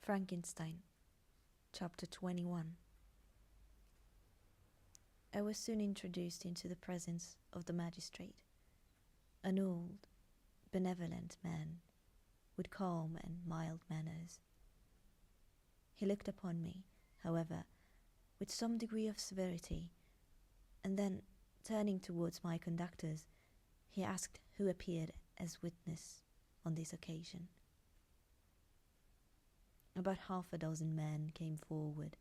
Frankenstein Chapter 21. I was soon introduced into the presence of the magistrate, an old, benevolent man with calm and mild manners. He looked upon me, however, with some degree of severity, and then, turning towards my conductors, he asked who appeared as witness on this occasion. About half a dozen men came forward,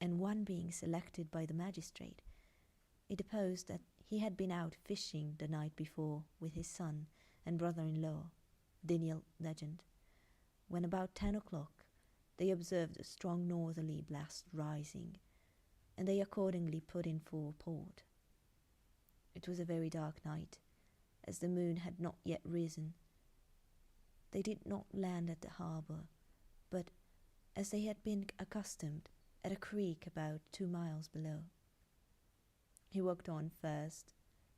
and one being selected by the magistrate, he deposed that he had been out fishing the night before with his son and brother-in-law, Daniel Legend, when about 10 o'clock they observed a strong northerly blast rising, and they accordingly put in for port. It was a very dark night, as the moon had not yet risen. They did not land at the harbour, but, as they had been accustomed, at a creek about 2 miles below. He walked on first,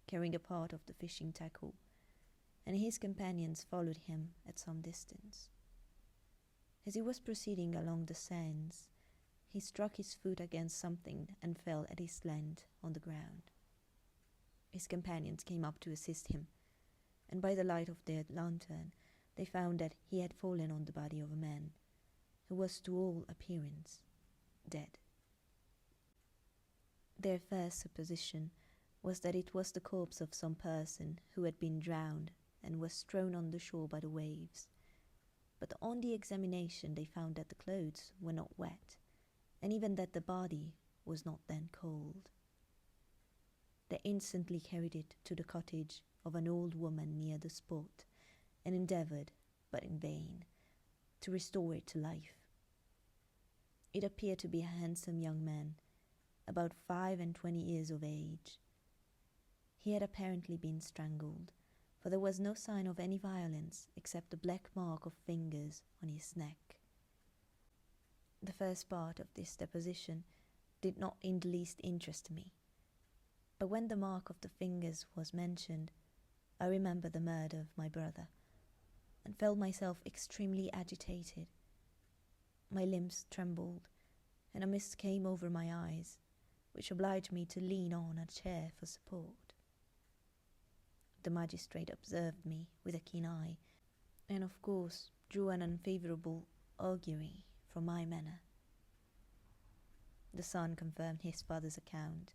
carrying a part of the fishing tackle, and his companions followed him at some distance. As he was proceeding along the sands, he struck his foot against something and fell at his length on the ground. His companions came up to assist him, and by the light of their lantern they found that he had fallen on the body of a man, who was to all appearance dead. Their first supposition was that it was the corpse of some person who had been drowned and was thrown on the shore by the waves, but on the examination they found that the clothes were not wet, and even that the body was not then cold. They instantly carried it to the cottage of an old woman near the spot, and endeavoured, but in vain, to restore it to life. It appeared to be a handsome young man, about 25 years of age. He had apparently been strangled, for there was no sign of any violence except the black mark of fingers on his neck. The first part of this deposition did not in the least interest me, but when the mark of the fingers was mentioned, I remembered the murder of my brother, and felt myself extremely agitated. My limbs trembled, and a mist came over my eyes, which obliged me to lean on a chair for support. The magistrate observed me with a keen eye, and of course drew an unfavourable augury from my manner. The son confirmed his father's account,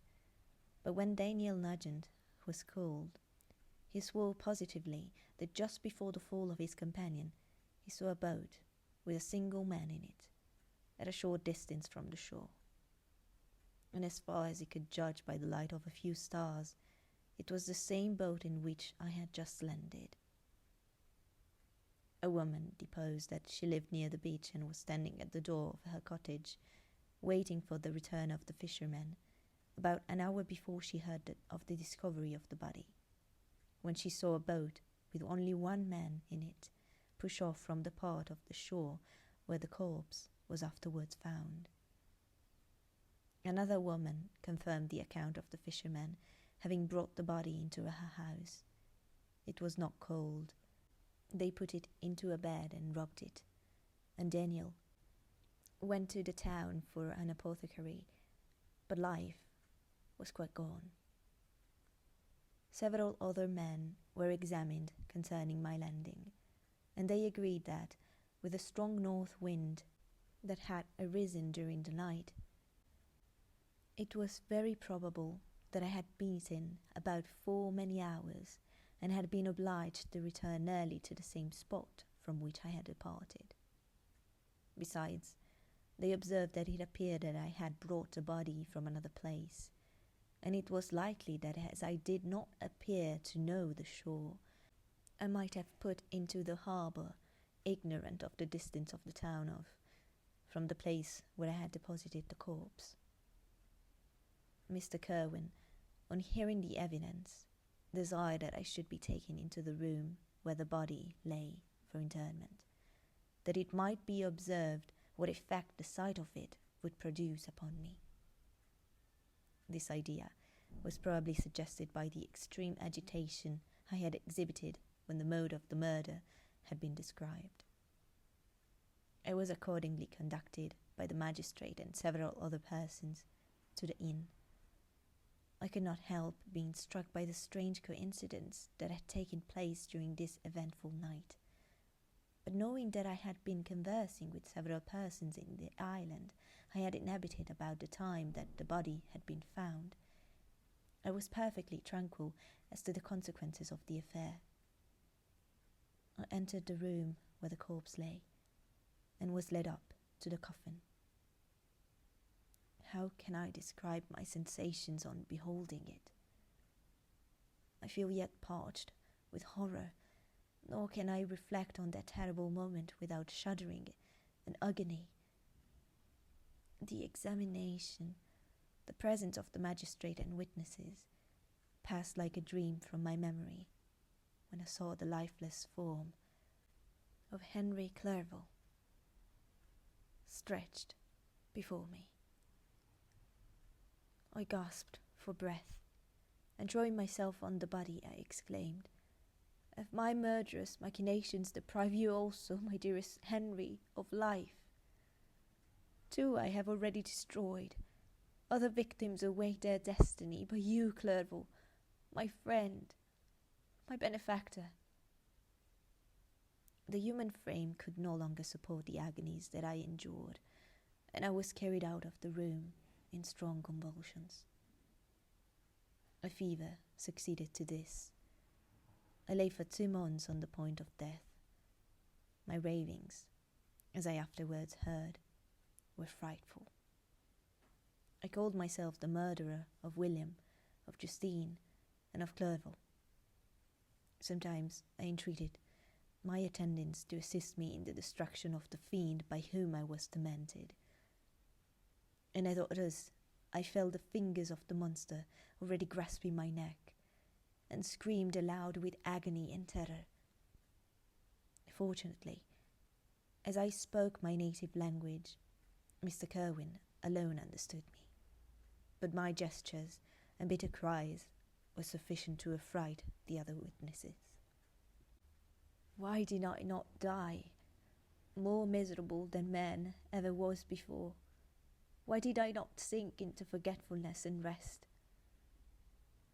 but when Daniel Legend was called, he swore positively that just before the fall of his companion he saw a boat with a single man in it, at a short distance from the shore, and as far as he could judge by the light of a few stars, it was the same boat in which I had just landed. A woman deposed that she lived near the beach and was standing at the door of her cottage, waiting for the return of the fishermen, about an hour before she heard of the discovery of the body, when she saw a boat with only one man in it push off from the part of the shore where the corpse was afterwards found. Another woman confirmed the account of the fishermen having brought the body into her house. It was not cold. They put it into a bed and rubbed it, and Daniel went to the town for an apothecary, but life was quite gone. Several other men were examined concerning my landing, and they agreed that, with a strong north wind that had arisen during the night, it was very probable that I had beaten about 4 many hours, and had been obliged to return early to the same spot from which I had departed. Besides, they observed that it appeared that I had brought the body from another place, and it was likely that as I did not appear to know the shore, I might have put into the harbour, ignorant of the distance of the town from the place where I had deposited the corpse. Mr. Kerwin, on hearing the evidence, desired that I should be taken into the room where the body lay for interment, that it might be observed what effect the sight of it would produce upon me. This idea was probably suggested by the extreme agitation I had exhibited when the mode of the murder had been described. I was accordingly conducted by the magistrate and several other persons to the inn. I could not help being struck by the strange coincidence that had taken place during this eventful night. But knowing that I had been conversing with several persons in the island I had inhabited about the time that the body had been found, I was perfectly tranquil as to the consequences of the affair. I entered the room where the corpse lay, and was led up to the coffin. How can I describe my sensations on beholding it? I feel yet parched with horror, nor can I reflect on that terrible moment without shuddering and agony. The examination, the presence of the magistrate and witnesses, passed like a dream from my memory when I saw the lifeless form of Henry Clerval stretched before me. I gasped for breath, and throwing myself on the body, I exclaimed, "If my murderous machinations deprive you also, my dearest Henry, of life, two I have already destroyed. Other victims await their destiny, but you, Clerval, my friend, my benefactor." The human frame could no longer support the agonies that I endured, and I was carried out of the room in strong convulsions. A fever succeeded to this. I lay for 2 months on the point of death. My ravings, as I afterwards heard, were frightful. I called myself the murderer of William, of Justine, and of Clerval. Sometimes I entreated my attendants to assist me in the destruction of the fiend by whom I was tormented, and at others I felt the fingers of the monster already grasping my neck, and screamed aloud with agony and terror. Fortunately, as I spoke my native language, Mr. Kerwin alone understood me, but my gestures and bitter cries were sufficient to affright the other witnesses. Why did I not die, more miserable than man ever was before? Why did I not sink into forgetfulness and rest?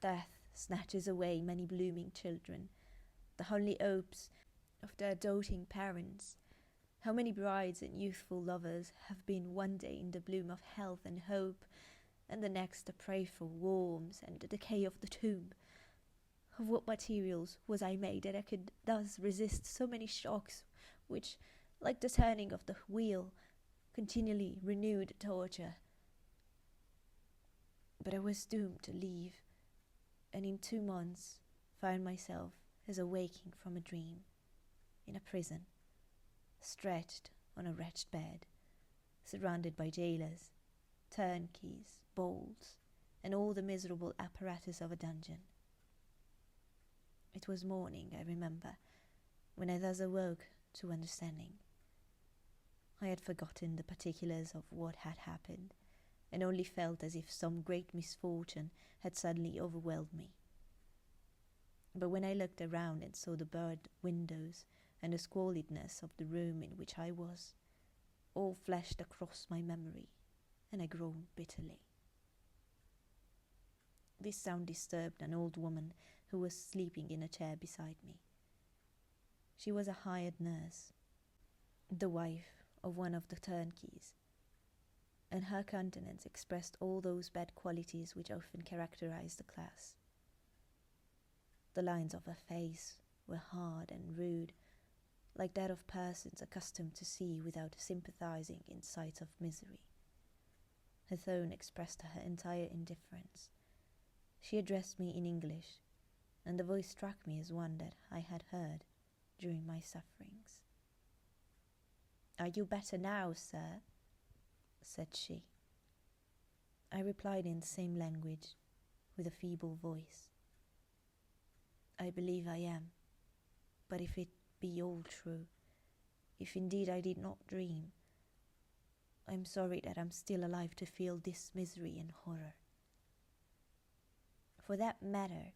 Death snatches away many blooming children, the only hopes of their doting parents. How many brides and youthful lovers have been one day in the bloom of health and hope, and the next a prey for worms and the decay of the tomb? Of what materials was I made that I could thus resist so many shocks which, like the turning of the wheel, continually renewed torture? But I was doomed to leave, and in 2 months found myself as awaking from a dream, in a prison, stretched on a wretched bed, surrounded by jailers, turnkeys, bolts, and all the miserable apparatus of a dungeon. It was morning, I remember, when I thus awoke to understanding. I had forgotten the particulars of what had happened, and only felt as if some great misfortune had suddenly overwhelmed me. But when I looked around and saw the barred windows and the squalidness of the room in which I was, all flashed across my memory, and I groaned bitterly. This sound disturbed an old woman who was sleeping in a chair beside me. She was a hired nurse, the wife of one of the turnkeys, and her countenance expressed all those bad qualities which often characterize the class. The lines of her face were hard and rude, like that of persons accustomed to see without sympathizing in sights of misery. Her tone expressed her entire indifference. She addressed me in English, and the voice struck me as one that I had heard during my sufferings. "Are you better now, sir?" said she. I replied in the same language, with a feeble voice. "I believe I am, but if it be all true, if indeed I did not dream, I am sorry that I'm still alive to feel this misery and horror." "For that matter,"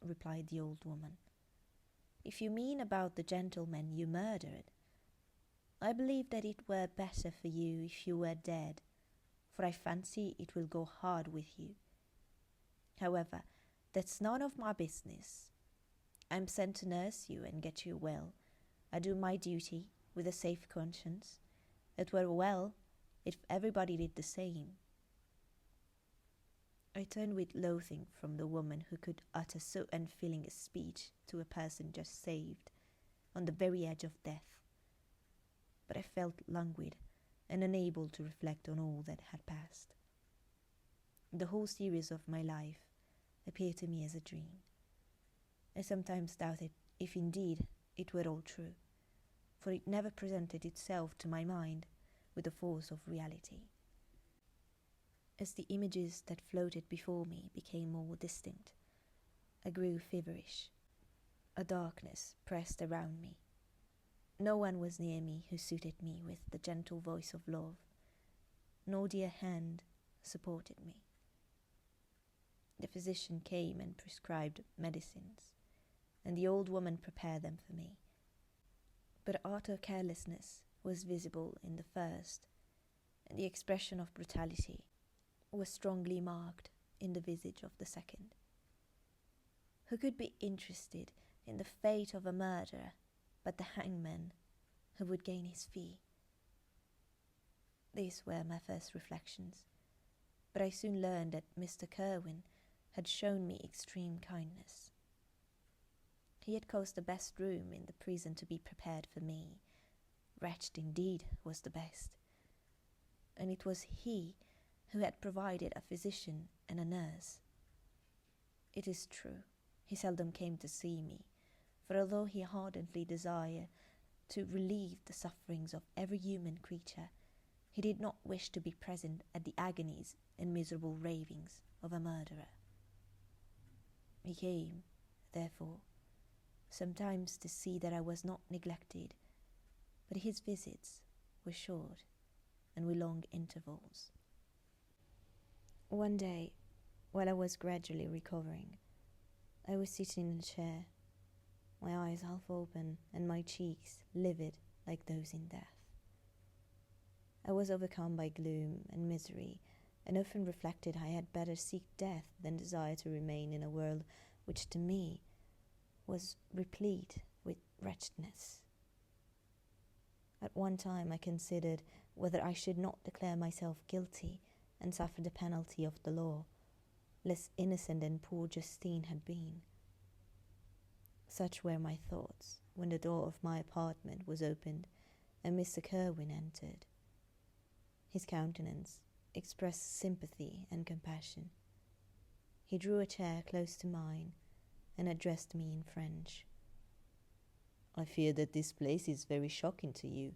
replied the old woman, "if you mean about the gentleman you murdered, I believe that it were better for you if you were dead, for I fancy it will go hard with you. However, that's none of my business. I'm sent to nurse you and get you well. I do my duty with a safe conscience. It were well if everybody did the same. I turned with loathing from the woman who could utter so unfeeling a speech to a person just saved, on the very edge of death. But I felt languid and unable to reflect on all that had passed. The whole series of my life appeared to me as a dream. I sometimes doubted if indeed it were all true, for it never presented itself to my mind with the force of reality. As the images that floated before me became more distinct, I grew feverish. A darkness pressed around me. No one was near me who suited me with the gentle voice of love. No dear hand supported me. The physician came and prescribed medicines, and the old woman prepared them for me. But utter carelessness was visible in the first, and the expression of brutality was strongly marked in the visage of the second. Who could be interested in the fate of a murderer but the hangman who would gain his fee? These were my first reflections, but I soon learned that Mr. Kerwin had shown me extreme kindness. He had caused the best room in the prison to be prepared for me. Wretched indeed was the best. And it was he who had provided a physician and a nurse. It is true, he seldom came to see me, for although he ardently desired to relieve the sufferings of every human creature, he did not wish to be present at the agonies and miserable ravings of a murderer. He came, therefore, sometimes to see that I was not neglected, but his visits were short and with long intervals. One day, while I was gradually recovering, I was sitting in a chair, my eyes half open and my cheeks livid like those in death. I was overcome by gloom and misery, and often reflected I had better seek death than desire to remain in a world which to me was replete with wretchedness. At one time I considered whether I should not declare myself guilty and suffer the penalty of the law, less innocent than poor Justine had been. Such were my thoughts when the door of my apartment was opened and Mr. Kerwin entered. His countenance expressed sympathy and compassion. He drew a chair close to mine and addressed me in French. "I fear that this place is very shocking to you.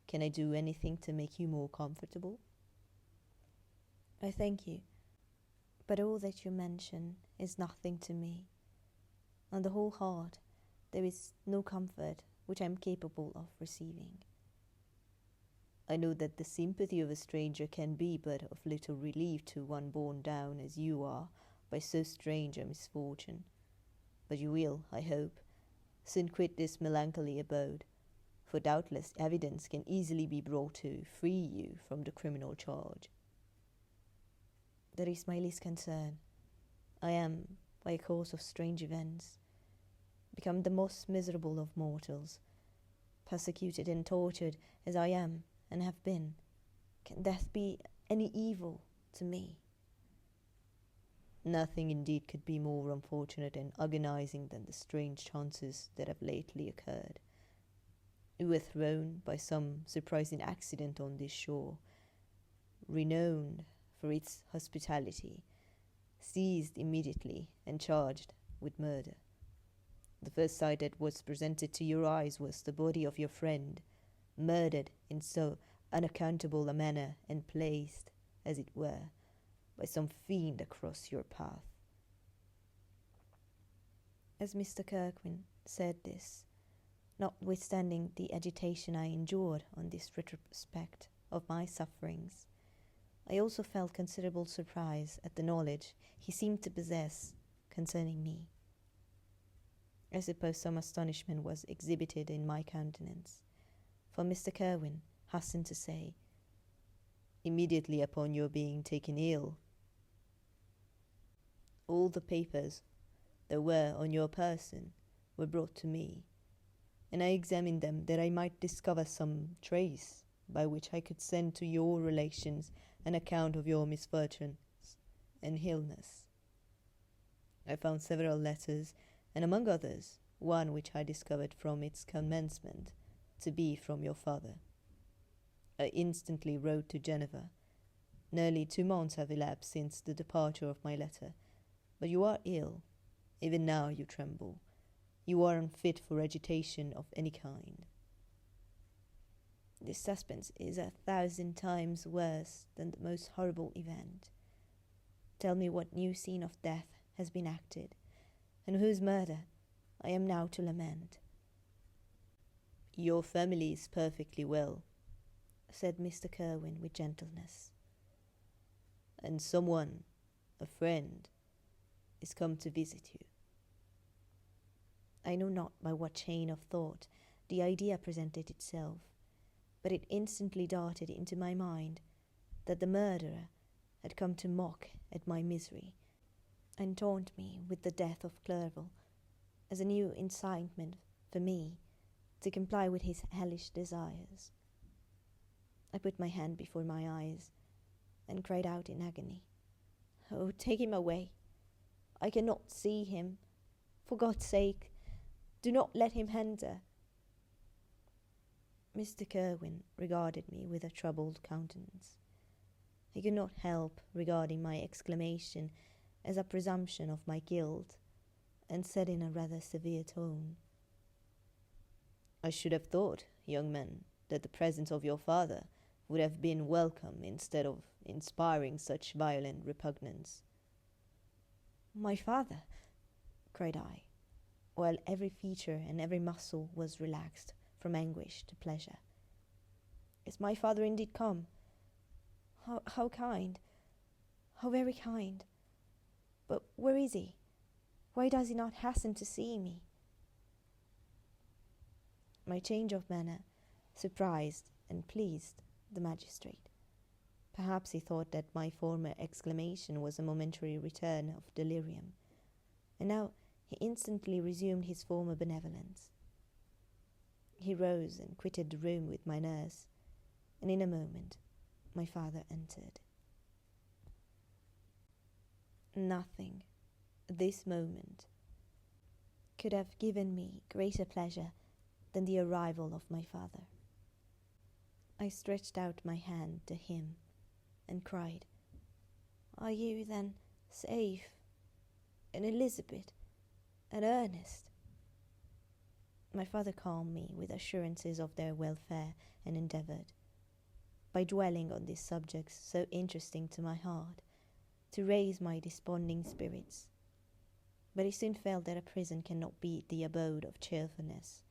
Can I do anything to make you more comfortable?" "I thank you, but all that you mention is nothing to me. On the whole heart, there is no comfort which I am capable of receiving." "I know that the sympathy of a stranger can be but of little relief to one borne down as you are by so strange a misfortune. But you will, I hope, soon quit this melancholy abode, for doubtless evidence can easily be brought to free you from the criminal charge." "That is my least concern. I am, by a course of strange events, become the most miserable of mortals. Persecuted and tortured as I am and have been, can death be any evil to me?" "Nothing indeed could be more unfortunate and agonizing than the strange chances that have lately occurred. You were thrown by some surprising accident on this shore, renowned for its hospitality, seized immediately and charged with murder. The first sight that was presented to your eyes was the body of your friend, murdered in so unaccountable a manner and placed, as it were, by some fiend across your path." As Mr. Kerwin said this, notwithstanding the agitation I endured on this retrospect of my sufferings, I also felt considerable surprise at the knowledge he seemed to possess concerning me. I suppose some astonishment was exhibited in my countenance, for Mr. Kerwin hastened to say, "Immediately upon your being taken ill, all the papers that were on your person were brought to me, and I examined them that I might discover some trace by which I could send to your relations an account of your misfortunes and illness. I found several letters, and among others, one which I discovered from its commencement to be from your father. I instantly wrote to Geneva. Nearly 2 months have elapsed since the departure of my letter, but you are ill. Even now you tremble. You are unfit for agitation of any kind. This suspense is 1,000 times worse than the most horrible event. Tell me what new scene of death has been acted, and whose murder I am now to lament." "Your family is perfectly well," said Mr. Kerwin with gentleness, "and someone, a friend, is come to visit you." I know not by what chain of thought the idea presented itself, but it instantly darted into my mind that the murderer had come to mock at my misery and taunt me with the death of Clerval as a new incitement for me to comply with his hellish desires. I put my hand before my eyes and cried out in agony, "Oh, take him away! I cannot see him. For God's sake, do not let him enter." Mr. Kerwin regarded me with a troubled countenance. He could not help regarding my exclamation as a presumption of my guilt, and said in a rather severe tone, "I should have thought, young man, that the presence of your father would have been welcome instead of inspiring such violent repugnance." "My father!" cried I, while every feature and every muscle was relaxed from anguish to pleasure. "Is my father indeed come? How kind, how very kind! But where is he? Why does he not hasten to see me?" My change of manner surprised and pleased the magistrate. Perhaps he thought that my former exclamation was a momentary return of delirium, and now he instantly resumed his former benevolence. He rose and quitted the room with my nurse, and in a moment my father entered. Nothing, at this moment, could have given me greater pleasure than the arrival of my father. I stretched out my hand to him and cried, "Are you, then, safe? And Elizabeth, and Ernest?" My father calmed me with assurances of their welfare, and endeavoured, by dwelling on these subjects so interesting to my heart, to raise my desponding spirits. But he soon felt that a prison cannot be the abode of cheerfulness.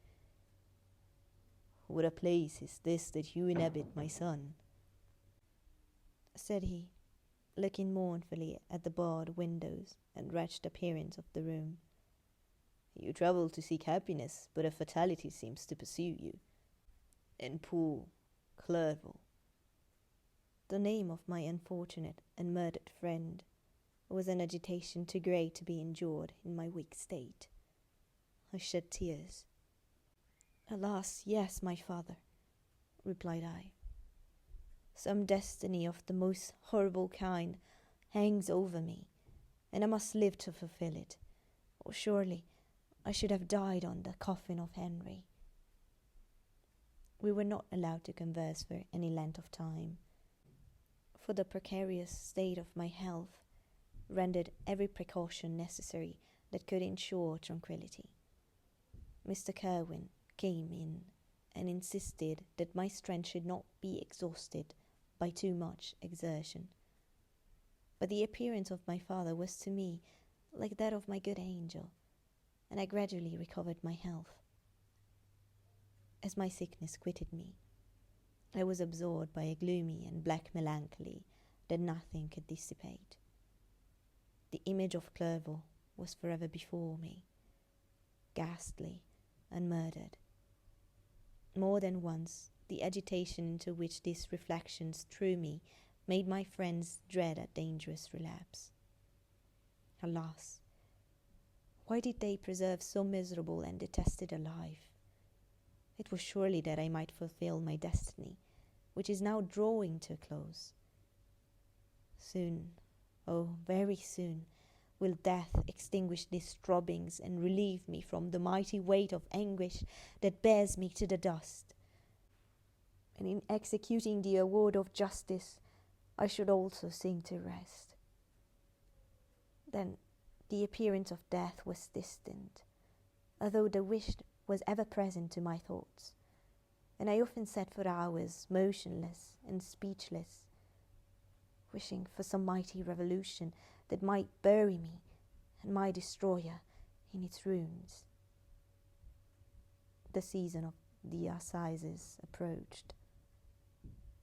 "What a place is this that you inhabit, my son?" said he, looking mournfully at the barred windows and wretched appearance of the room. "You travel to seek happiness, but a fatality seems to pursue you. And poor Clerval," the name of my unfortunate and murdered friend, was an agitation too great to be endured in my weak state. I shed tears. "Alas, yes, my father," replied I. "Some destiny of the most horrible kind hangs over me, and I must live to fulfill it, or surely I should have died on the coffin of Henry." We were not allowed to converse for any length of time, for the precarious state of my health rendered every precaution necessary that could ensure tranquillity. Mr. Kerwin came in and insisted that my strength should not be exhausted by too much exertion. But the appearance of my father was to me like that of my good angel, and I gradually recovered my health. As my sickness quitted me, I was absorbed by a gloomy and black melancholy that nothing could dissipate. The image of Clerval was forever before me, ghastly and murdered. More than once, the agitation into which these reflections threw me made my friends dread a dangerous relapse. Alas, why did they preserve so miserable and detested a life? It was surely that I might fulfill my destiny, which is now drawing to a close. Soon, oh, very soon, will death extinguish these throbbings and relieve me from the mighty weight of anguish that bears me to the dust. And in executing the award of justice, I should also sink to rest. Then the appearance of death was distant, although the wish was ever present to my thoughts, and I often sat for hours motionless and speechless, wishing for some mighty revolution that might bury me and my destroyer in its ruins. The season of the assizes approached.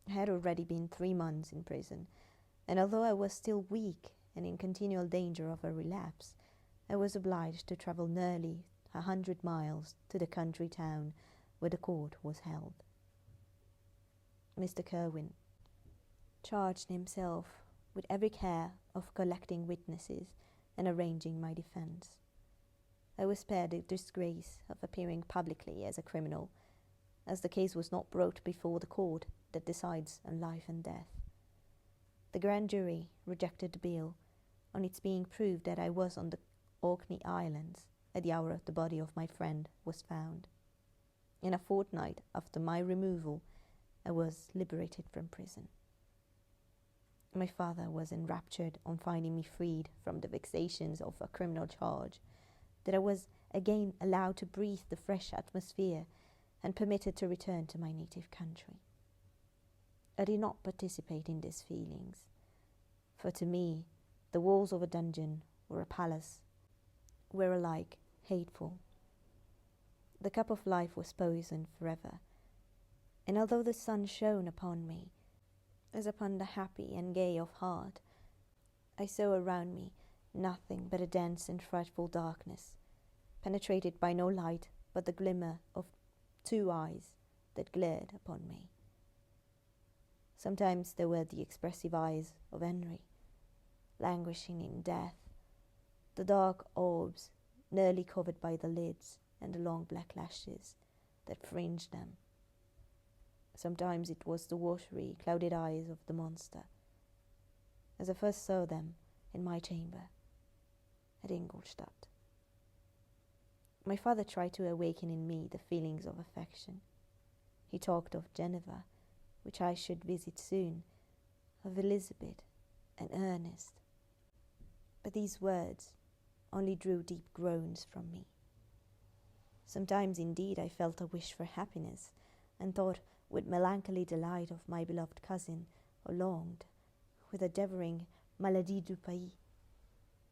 I had already been 3 months in prison, and although I was still weak and in continual danger of a relapse, I was obliged to travel nearly 100 miles to the country town where the court was held. Mr. Kerwin charged himself with every care of collecting witnesses and arranging my defense. I was spared the disgrace of appearing publicly as a criminal, as the case was not brought before the court that decides on life and death. The grand jury rejected the bill on its being proved that I was on the Orkney Islands at the hour the body of my friend was found. In a fortnight after my removal, I was liberated from prison. My father was enraptured on finding me freed from the vexations of a criminal charge, that I was again allowed to breathe the fresh atmosphere and permitted to return to my native country. I did not participate in these feelings, for to me the walls of a dungeon or a palace were alike hateful. The cup of life was poisoned forever, and although the sun shone upon me, as upon the happy and gay of heart, I saw around me nothing but a dense and frightful darkness, penetrated by no light but the glimmer of 2 eyes that glared upon me. Sometimes there were the expressive eyes of Henry, languishing in death, the dark orbs nearly covered by the lids and the long black lashes that fringed them. Sometimes it was the watery, clouded eyes of the monster, as I first saw them in my chamber at Ingolstadt. My father tried to awaken in me the feelings of affection. He talked of Geneva, which I should visit soon, of Elizabeth and Ernest. But these words only drew deep groans from me. Sometimes, indeed, I felt a wish for happiness, and thought with melancholy delight of my beloved cousin, or longed, with a devouring maladie du pays,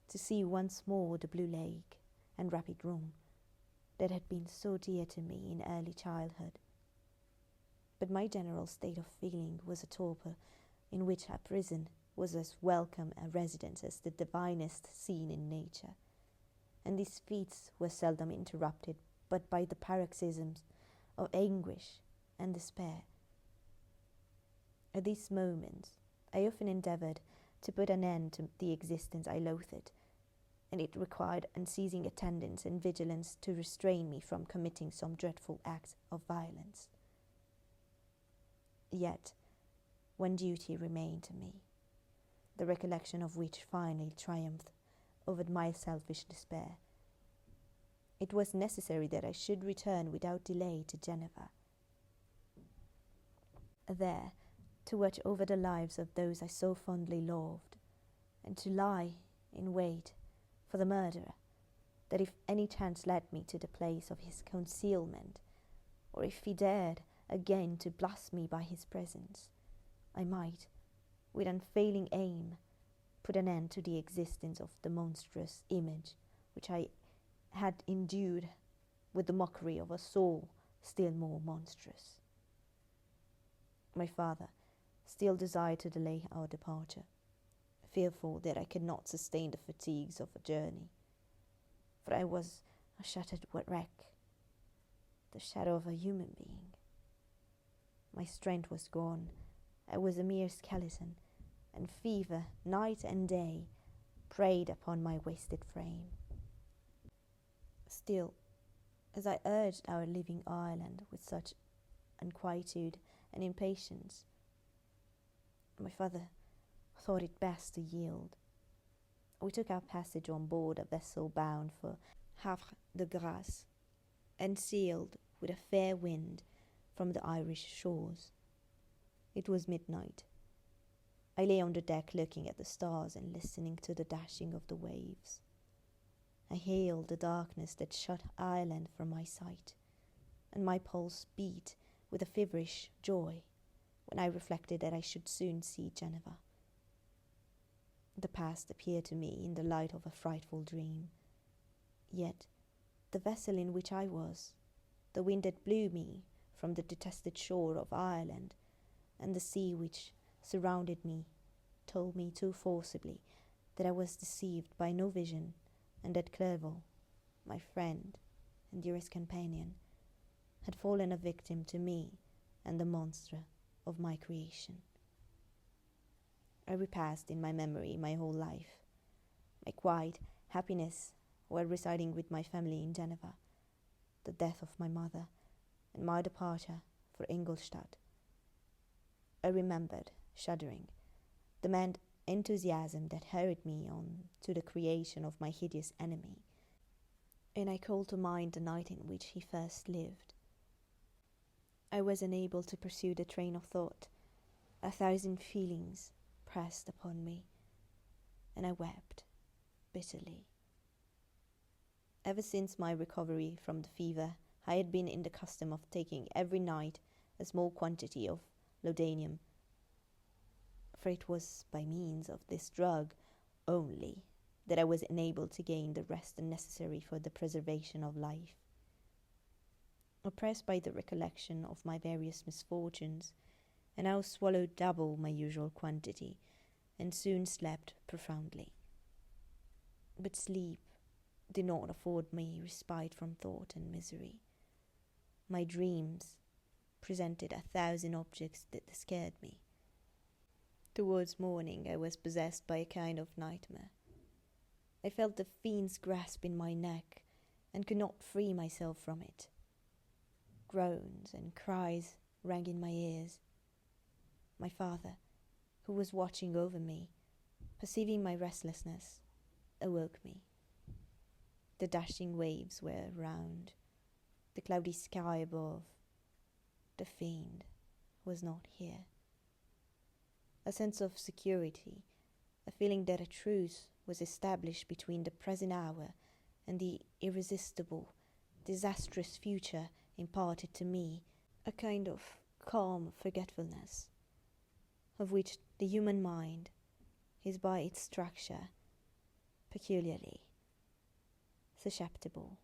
to see once more the blue lake and rapid Rhone that had been so dear to me in early childhood. But my general state of feeling was a torpor in which a prison was as welcome a residence as the divinest scene in nature, and these feats were seldom interrupted but by the paroxysms of anguish and despair. At these moments, I often endeavoured to put an end to the existence I loathed, and it required unceasing attendance and vigilance to restrain me from committing some dreadful act of violence. Yet, one duty remained to me, the recollection of which finally triumphed over my selfish despair. It was necessary that I should return without delay to Geneva, there to watch over the lives of those I so fondly loved, and to lie in wait for the murderer, that if any chance led me to the place of his concealment, or if he dared again to blast me by his presence, I might, with unfailing aim, put an end to the existence of the monstrous image which I had endued with the mockery of a soul still more monstrous. My father still desired to delay our departure, fearful that I could not sustain the fatigues of a journey, for I was a shattered wreck, the shadow of a human being, My strength was gone. I was a mere skeleton, and fever, night and day, preyed upon my wasted frame. Still, as I urged our living Ireland with such unquietude and impatience, my father thought it best to yield. We took our passage on board a vessel bound for Havre de Grace, and sailed with a fair wind from the Irish shores. It was midnight. I lay on the deck looking at the stars and listening to the dashing of the waves. I hailed the darkness that shut Ireland from my sight, and my pulse beat with a feverish joy when I reflected that I should soon see Geneva. The past appeared to me in the light of a frightful dream. Yet the vessel in which I was, the wind that blew me from the detested shore of Ireland, and the sea which surrounded me, told me too forcibly that I was deceived by no vision, and that Clerval, my friend and dearest companion, had fallen a victim to me and the monster of my creation. I repassed in my memory my whole life, my quiet happiness while residing with my family in Geneva, the death of my mother, and my departure for Ingolstadt. I remembered, shuddering, the mad enthusiasm that hurried me on to the creation of my hideous enemy, and I called to mind the night in which he first lived. I was unable to pursue the train of thought. 1,000 feelings pressed upon me, and I wept bitterly. Ever since my recovery from the fever, I had been in the custom of taking every night a small quantity of laudanum, for it was by means of this drug only that I was enabled to gain the rest necessary for the preservation of life. Oppressed by the recollection of my various misfortunes, I now swallowed double my usual quantity, and soon slept profoundly. But sleep did not afford me respite from thought and misery. My dreams presented 1,000 objects that scared me. Towards morning I was possessed by a kind of nightmare. I felt the fiend's grasp in my neck, and could not free myself from it. Groans and cries rang in my ears. My father, who was watching over me, perceiving my restlessness, awoke me. The dashing waves were around, the cloudy sky above. The fiend was not here. A sense of security, a feeling that a truce was established between the present hour and the irresistible, disastrous future imparted to me a kind of calm forgetfulness, of which the human mind is by its structure peculiarly susceptible.